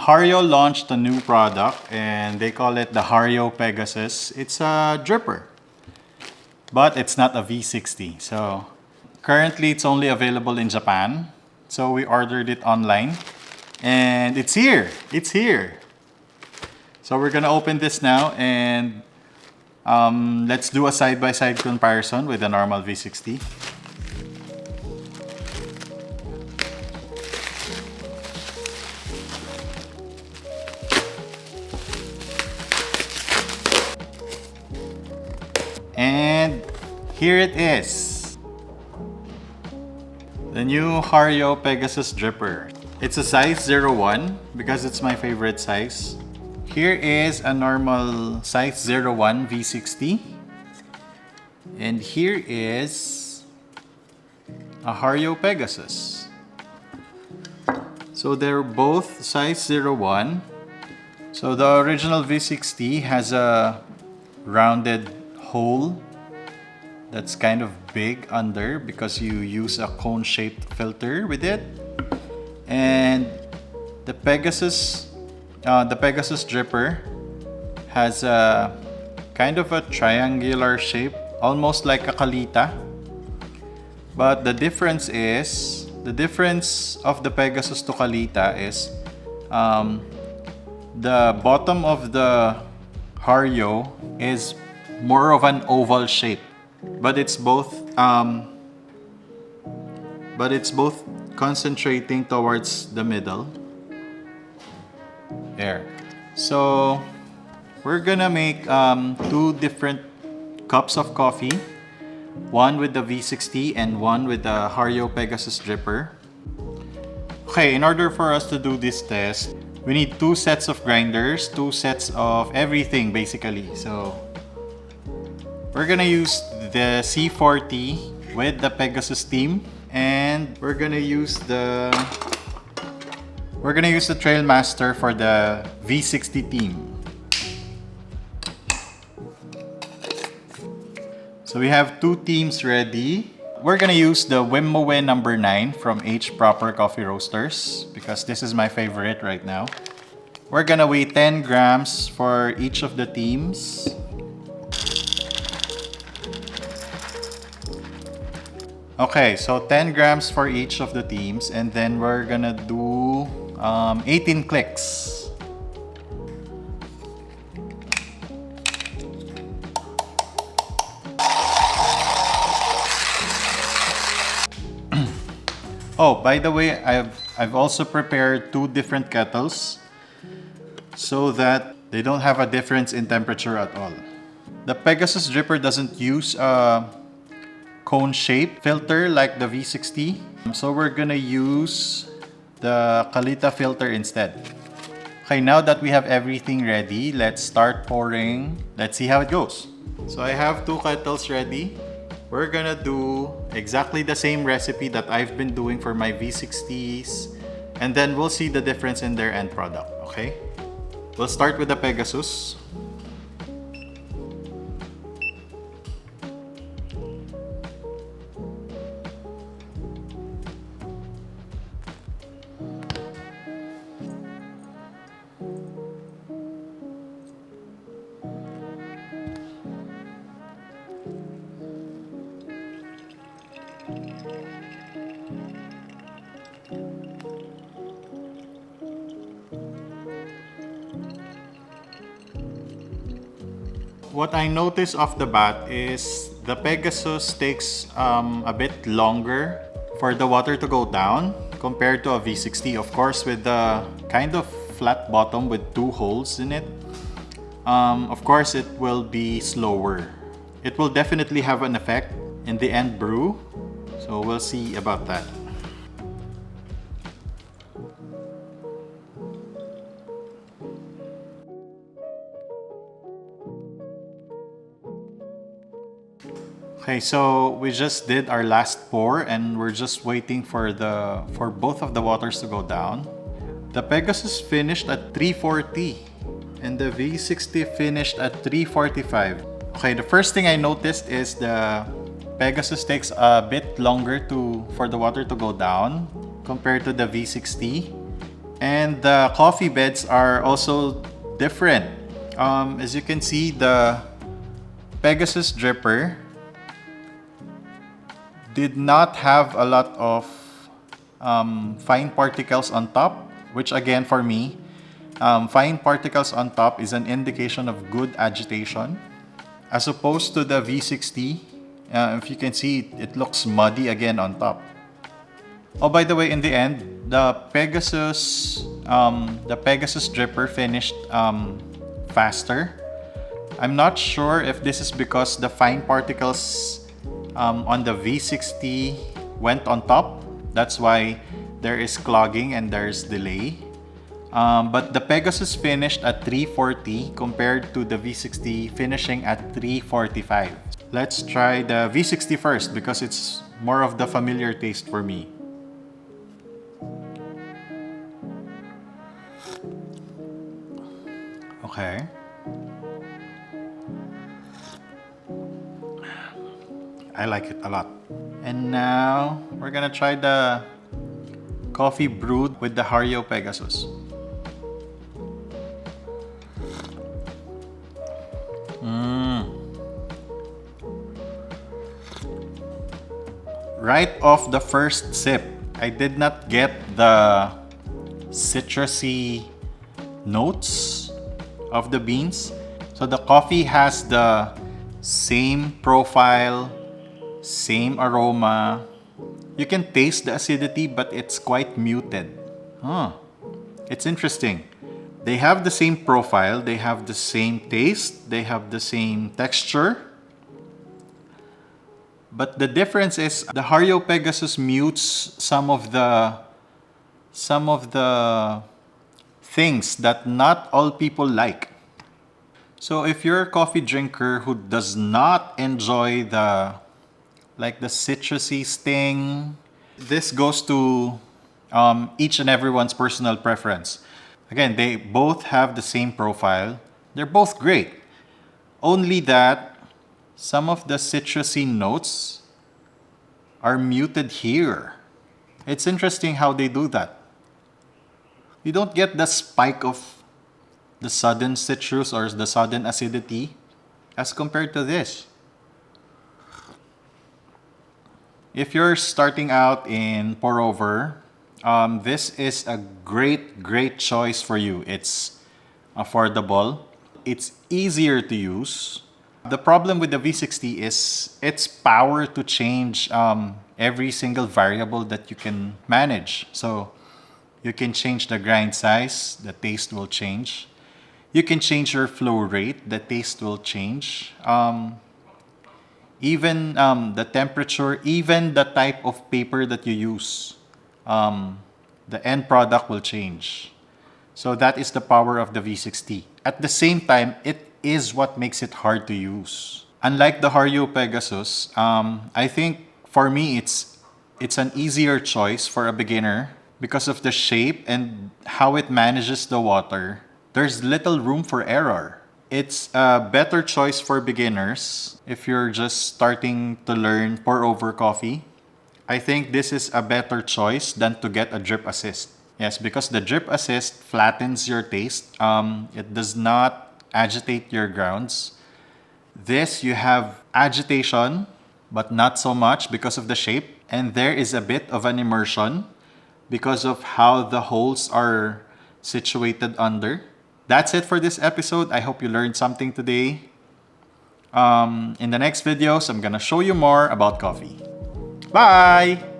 Hario launched a new product and they call it the Hario Pegasus. It's a dripper, but it's not a V60. So currently it's only available in Japan. So we ordered it online and it's here. It's here. So we're gonna open this now and let's do a side-by-side comparison with the normal V60. And here it is. The new Hario Pegasus Dripper. It's a size 01 because it's my favorite size. Here is a normal size 01 V60. And here is a Hario Pegasus. So they're both size 01. So the original V60 has a rounded hole that's kind of big under because you use a cone-shaped filter with it. And the Pegasus Dripper has a kind of a triangular shape, almost like a kalita. But the difference of the Pegasus to kalita is the bottom of the Hario is more of an oval shape, but it's both concentrating towards the middle there. So we're gonna make two different cups of coffee, one with the V60 and one with the Hario Pegasus Dripper. Okay, in order for us to do this test, we need two sets of grinders, two sets of everything basically. So we're gonna use the C40 with the Pegasus team, and we're gonna use the Trailmaster for the V60 team. So we have two teams ready. We're gonna use the Wimmowe number 9 from H Proper Coffee Roasters because this is my favorite right now. We're gonna weigh 10 grams for each of the teams. Okay, so 10 grams for each of the teams, and then we're gonna do 18 clicks. Oh, by the way, I've also prepared two different kettles so that they don't have a difference in temperature at all. The Pegasus Dripper doesn't use a cone-shaped filter like the V60. So we're gonna use the Kalita filter instead. Okay, now that we have everything ready, let's start pouring. Let's see how it goes. So I have two kettles ready. We're gonna do exactly the same recipe that I've been doing for my V60s, and then we'll see the difference in their end product, okay? We'll start with the Pegasus. What I noticed off the bat is the Pegasus takes a bit longer for the water to go down compared to a V60. Of course, with the kind of flat bottom with two holes in it, of course it will be slower. It will definitely have an effect in the end brew, so we'll see about that. Okay, so we just did our last pour and we're just waiting for both of the waters to go down. The Pegasus finished at 340 and the V60 finished at 345. Okay, the first thing I noticed is the Pegasus takes a bit longer for the water to go down compared to the V60. And the coffee beds are also different. As you can see, the Pegasus Dripper did not have a lot of fine particles on top, which again for me, fine particles on top is an indication of good agitation. As opposed to the V60, if you can see, it looks muddy again on top. Oh, by the way, in the end, the Pegasus Dripper finished faster. I'm not sure if this is because the fine particles on the V60 went on top. That's why there is clogging and there's delay. But the Pegasus finished at 340 compared to the V60 finishing at 345. Let's try the V60 first because it's more of the familiar taste for me. Okay. I like it a lot. And now we're gonna try the coffee brewed with the Hario Pegasus. Right off the first sip, I did not get the citrusy notes of the beans. So the coffee has the same profile, same aroma. You can taste the acidity, but it's quite muted. It's interesting. They have the same profile, they have the same taste, they have the same texture. But the difference is the Hario Pegasus mutes some of the things that not all people like. So if you're a coffee drinker who does not enjoy the citrusy sting, this goes to each and everyone's personal preference. Again, they both have the same profile. They're both great. Only that some of the citrusy notes are muted here. It's interesting how they do that. You don't get the spike of the sudden citrus or the sudden acidity as compared to this. If you're starting out in pour over, this is a great choice for you. It's affordable. It's easier to use. The problem with the V60 is its power to change every single variable that you can manage. So you can change the grind size, the taste will change. You can change your flow rate, the taste will change. Even the temperature, even the type of paper that you use, the end product will change. So that is the power of the V60. At the same time, it is what makes it hard to use. Unlike the Hario Pegasus, I think for me it's an easier choice for a beginner because of the shape and how it manages the water. There's little room for error. It's a better choice for beginners if you're just starting to learn pour over coffee. I think this is a better choice than to get a drip assist. Yes, because the drip assist flattens your taste. It does not agitate your grounds. This, you have agitation, but not so much because of the shape. And there is a bit of an immersion because of how the holes are situated under. That's it for this episode. I hope you learned something today. In the next videos, I'm gonna show you more about coffee. Bye!